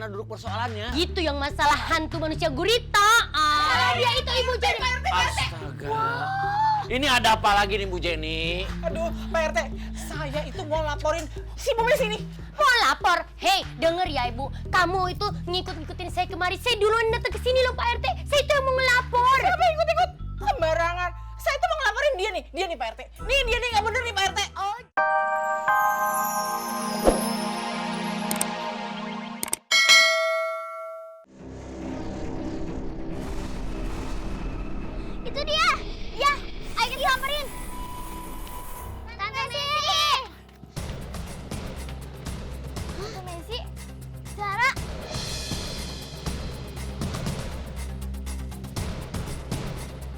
bagaimana duduk persoalannya? Itu yang masalah hantu manusia gurita. Dia itu Ibu Jenny. Astaga. Ini ada apa lagi nih Bu Jenny? Aduh, Pak RT, saya itu mau laporin si Bu Messi nih. Mau lapor? Hei, denger ya Ibu. Kamu itu ngikut-ngikutin saya kemari. Saya duluan datang ke sini loh Pak RT. Saya itu yang mau ngelapor. Siapa ikut-ikut? Sembarangan. Saya tuh mau ngelaporin dia nih Pak RT. Nih dia nih nggak bener nih Pak RT. Oh. Itu dia. Ya, ayo kita samperin. Tante Messi. Tante Messi. Zara.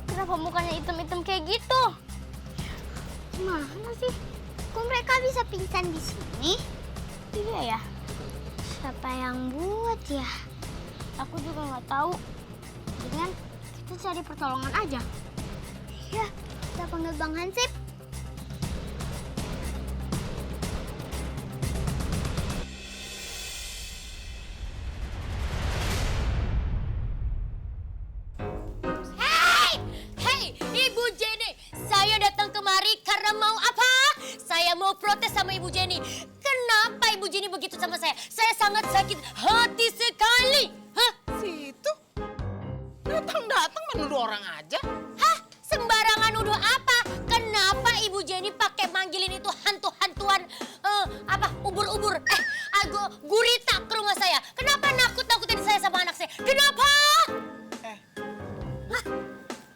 Kenapa mukanya hitam-hitam kayak gitu? Gimana sih? Kok mereka bisa pingsan di sini? Iya ya. Siapa yang buat ya? Aku juga nggak tahu. Dengan kita cari pertolongan aja. Ya, kita panggil Bang Hansip. Hei, Ibu Jenny, saya datang kemari karena mau apa? Saya mau protes sama Ibu Jenny. Kenapa Ibu Jenny begitu sama saya? Saya sangat sakit hati sekali. Hah? Situ datang menuduh orang aja. Hah? Sembarangan nuduh apa? Kenapa Ibu Jenny pakai manggilin itu hantu-hantuan ubur-ubur? Gurita ke rumah saya. Kenapa nakut-nakutin saya sama anak saya? Kenapa?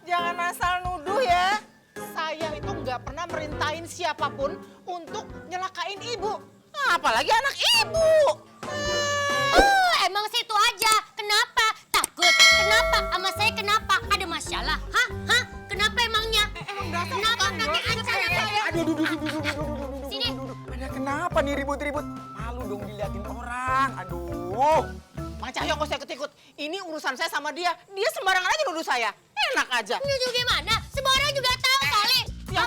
Jangan asal nuduh ya. Saya itu nggak pernah merintahin siapapun untuk nyelakain ibu. Apalagi anak ibu. Emang situ aja. Kenapa? Takut. Kenapa? Sama saya kenapa? Ada masalah? Hah? Kenapa emangnya? Emang dasar Kenapa? bukan, Nanti Dok. ancam ya. Aduh. Sini. Pada kenapa nih ribut-ribut? Malu dong diliatin orang. Aduh. Mang Cahyo kok saya ikut. Ini urusan saya sama dia. Dia sembarangan aja nuduh saya. Enak aja. Nuduh gimana? Semua orang juga tahu kali. Ya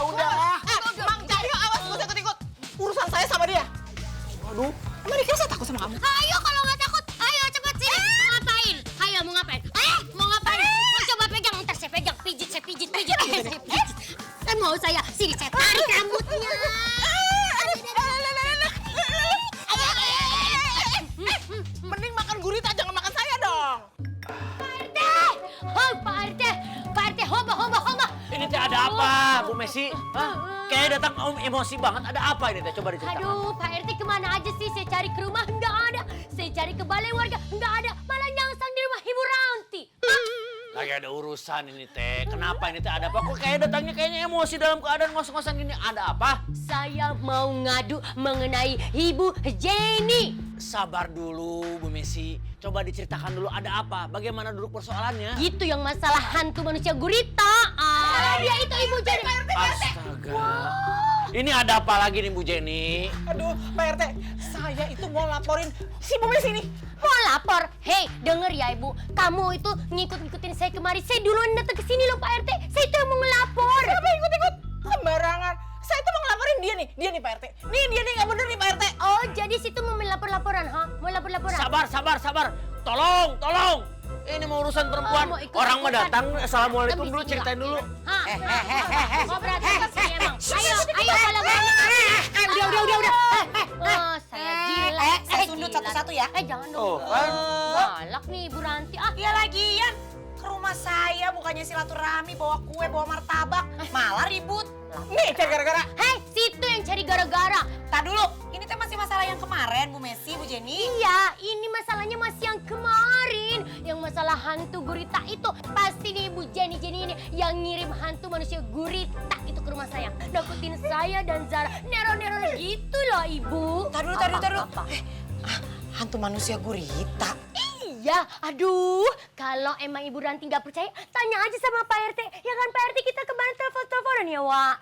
udah. Mang Cahyo awas gak usah ikut-ikut. Urusan saya sama dia. Aduh. Emang dikira saya takut sama kamu? Ayo kalau nggak takut, ayo cepet sini. Mau ngapain? Ayo mau ngapain? Mau ngapain? Mau coba pegang, ntar saya pegang, saya pijit. Kan mau saya, sini saya tarik rambutnya. Mending makan gurita, jangan makan saya dong. Pak RT, hoba. Ini teh ada apa Bu Messi? Hah? Kayak datang emosi banget. Ada apa ini teh? Coba diceritakan. Aduh, Pak RT kemana aja sih? Saya cari ke rumah, nggak ada. Saya cari ke balai warga, nggak ada. Malah nyangsang di rumah Ibu Ranti. Lagi ada urusan ini teh. Kenapa ini teh? Ada apa? Kok kayak datangnya kayaknya emosi dalam keadaan ngos-ngosan gini. Ada apa? Saya mau ngadu mengenai Ibu Jenny. Sabar dulu Bu Messi. Coba diceritakan dulu ada apa? Bagaimana duduk persoalannya? Itu yang masalah hantu manusia gurita. Dia itu Ibu Jenny. Astaga. Ini ada apa lagi nih Bu Jenny? Aduh, Pak RT, saya itu mau laporin si Bu Messi nih. Mau lapor? Hei, denger ya Ibu. Kamu itu ngikut-ngikutin saya kemari. Saya duluan datang ke sini loh Pak RT. Saya itu yang mau ngelapor. Siapa ikut-ikut? Sembarangan. Saya tuh mau ngelaporin dia nih Pak RT. Nih dia nih nggak bener nih Pak RT. Oh, jadi situ mau melapor-laporan, ha? Mau lapor-laporan? Sabar. Tolong. Ini mau urusan perempuan. mau ikut Orang mah ikutan. datang. Assalamualaikum Di dulu, sini, ceritain Pak. dulu. Mau berantem ke saya emang? Ayo kalau berani. Udah. Saya gila. Saya sundut satu-satu ya. Jangan Oh, dong. kan? Galak nih Ibu Ranti. Ya lagian ke rumah saya bukannya silaturahmi bawa kue, bawa martabak, malah ribut. Nih cari gara-gara. Hei, situ yang cari gara-gara. Tak dulu, ini teh masih masalah yang kemarin Bu Messi, Bu Jenny. Iya, ini masalahnya masih yang kemarin. Yang masalah hantu gurita itu. Pasti nih Ibu Jenny ini yang ngirim hantu manusia gurita itu ke rumah saya. Nakutin saya dan Zara. Neror-neror gitu loh Ibu. Tak dulu. Hantu manusia gurita. Iya, aduh. Kalau emang Ibu Ranti nggak percaya, tanya aja sama Pak RT. Ya kan Pak RT kita kemarin telepon-teleponan ya, Wak.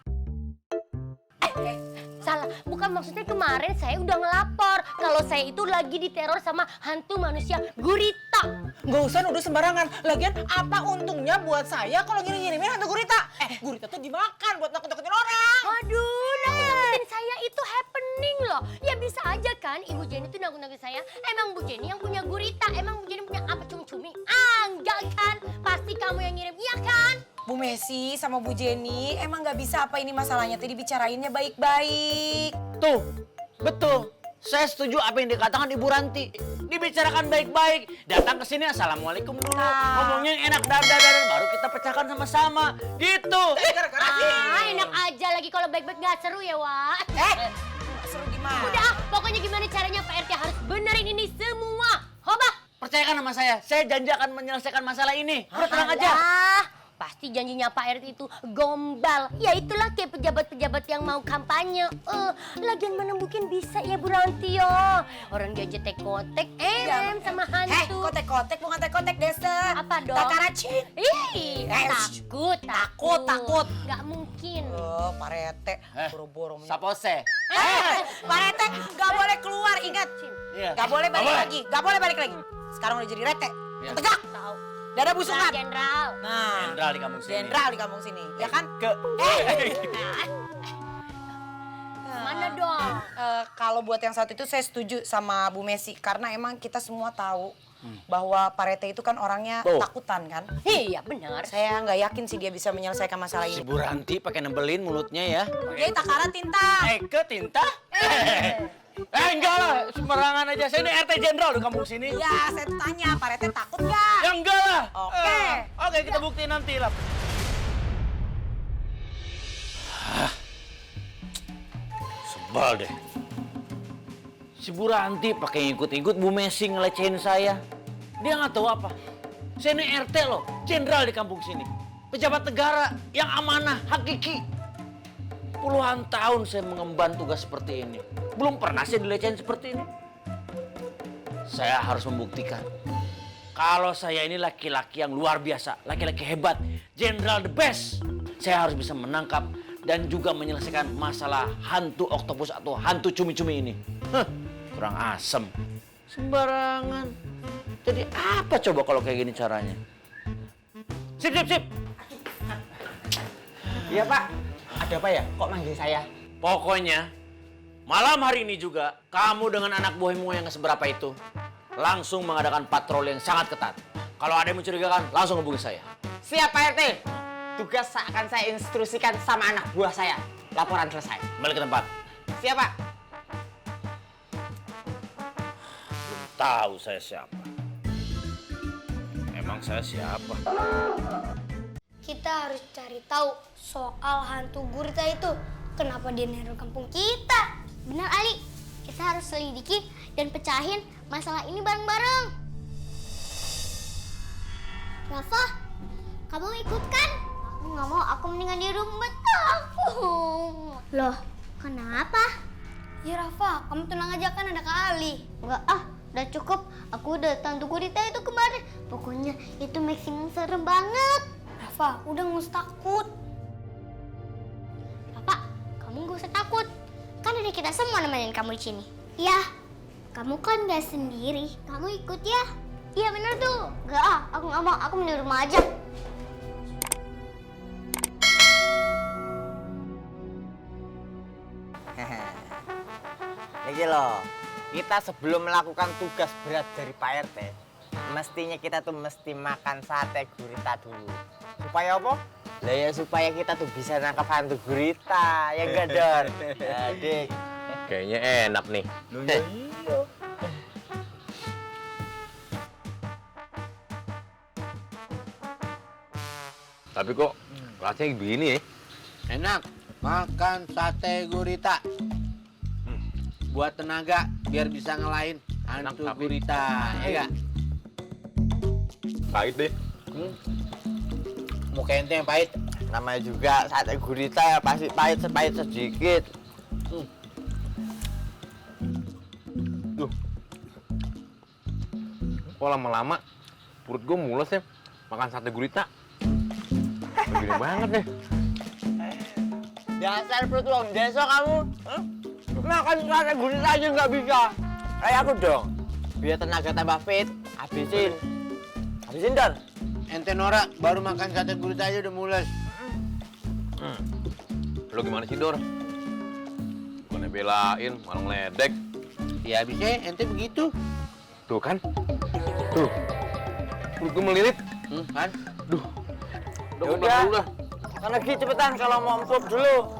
Salah, bukan maksudnya kemarin saya udah ngelapor kalau saya itu lagi diteror sama hantu manusia gurita. Nggak usah nuduh sembarangan. Lagian apa untungnya buat saya kalau ngirim-ngirimin hantu gurita? Gurita tuh dimakan buat nakut-nakutin orang. Aduh, nakut-nakutin saya itu happening loh. Ya bisa aja kan Ibu Jenny tuh nanggung-nanggung saya. Emang Bu Jenny yang punya gurita? Emang Bu Jenny punya apa cumi-cumi? Enggak kan? Pasti kamu yang ngirim, iya kan? Bu Messi sama Bu Jenny, emang nggak bisa apa ini masalahnya? Tadi dibicarainnya baik-baik. Tuh, betul. Saya setuju apa yang dikatakan Ibu Ranti. Dibicarakan baik-baik. Datang ke sini assalamualaikum dulu. Nah. Ngomongnya yang enak dar baru kita pecahkan sama-sama. Gitu. Enak aja lagi kalau baik-baik nggak seru ya, Wak. Seru gimana? Udah, pokoknya gimana caranya Pak RT harus benerin ini semua. Hoba. Percayakan sama saya janji akan menyelesaikan masalah ini. Udah tenang aja. Alah, pasti janjinya Pak RT itu gombal. Ya itulah kayak pejabat-pejabat yang mau kampanye. Lagian mana mungkin bisa ya Bu Ranti ya. Orang dia aja tek-kotek, sama hantu. Kotek-kotek bukan tek-kotek desa. Apa dong? Takaracin. Ih, takut. Nggak mungkin. Oh, Pak Rete, boro-boro. Sapose. Pak Rete, nggak boleh keluar, ingat. Iya. Nggak boleh balik Nggak boleh. lagi, nggak boleh balik lagi. Sekarang udah jadi Rete, Iya. tegak. Tahu. Dada busungan. Jenderal. Nah, Jenderal di kampung sini. jenderal di kampung sini, ya kan? Mana dong? Kalau buat yang satu itu saya setuju sama Bu Messi karena emang kita semua tahu bahwa Pak Rete itu kan orangnya Tuh. takutan kan. Iya benar. Saya nggak yakin sih dia bisa menyelesaikan masalah Si ini. Bu Ranti pakai nebelin mulutnya ya. Dia takara tinta. Ke tinta? Enggak lah, sembarangan aja. Saya ini RT Jenderal di kampung sini. Ya, saya tanya Pak Rete takut nggak? Ya enggak lah. Oke. Oke, kita buktiin nanti lah. Sebal deh. Si Bu Ranti pakai ikut-ikut Bu Messi ngelecehin saya. Dia nggak tahu apa. Saya ini RT loh, jenderal di kampung sini. Pejabat negara yang amanah, hakiki. Puluhan tahun saya mengemban tugas seperti ini. Belum pernah saya dilecehin seperti ini. Saya harus membuktikan kalau saya ini laki-laki yang luar biasa, laki-laki hebat, jenderal the best. Saya harus bisa menangkap dan juga menyelesaikan masalah hantu oktopus atau hantu cumi-cumi ini. Kurang asem. Sembarangan. Jadi apa coba kalau kayak gini caranya? Sip. Iya Pak, ada apa ya? Kok manggil saya? Pokoknya malam hari ini juga kamu dengan anak buahmu yang seberapa itu langsung mengadakan patroli yang sangat ketat. Kalau ada yang mencurigakan, langsung hubungi saya. Siap Pak RT. Tugas akan saya instruksikan sama anak buah saya. Laporan selesai. Balik ke tempat. Siap Pak. Belum tahu saya siapa. Emang saya siapa? Kita harus cari tahu soal hantu gurita itu. Kenapa dia neror kampung kita? Benar Ali, kita harus selidiki dan pecahin masalah ini bareng-bareng. Rafa, kamu ikut kan? Aku nggak mau, aku mendingan di rumah takut. Loh, kenapa? Ya Rafa, kamu tenang aja kan ada Kak Ali. Enggak udah cukup. Aku udah hantu gurita itu kemarin. Pokoknya itu maksimum serem banget. Rafa, udah nggak usah takut. Rafa, kamu nggak usah takut. Kan ada kita semua nemenin kamu di sini. Ya, kamu kan nggak sendiri. Kamu ikut ya? Iya benar tuh. Nggak aku nggak mau. Aku mau di rumah aja. Iki loh, kita sebelum melakukan tugas berat dari Pak RT, mestinya kita tuh mesti makan sate gurita dulu. Supaya apa? Lah ya supaya kita tuh bisa nangkap hantu gurita, ya enggak Dor? Adik. Kayaknya enak nih. Tapi kok rasanya begini ya? Enak, makan sate gurita. Buat tenaga, biar bisa ngelain hantu Enak, tapi- gurita, ya enggak? Pahit deh. Muka ente yang pahit. Namanya juga sate gurita ya pasti pahit sedikit. Duh. Kok lama-lama perut gue mules ya makan sate gurita. Begini banget deh. Dasar perut wong desa kamu. Makan sate gurita aja nggak bisa. Kayak aku dong. Biar tenaga tambah fit, habisin. Habisin Dor. Ente Nora baru makan sate gurita aja udah mules. Lo gimana sih Dor? Bukannya belain, malah ngeledek. Ya bisa ente begitu. Tuh kan? Tuh. Perut gue melilit. Kan? Duh. Ya udah. Kan lagi cepetan kalau mau empuk dulu.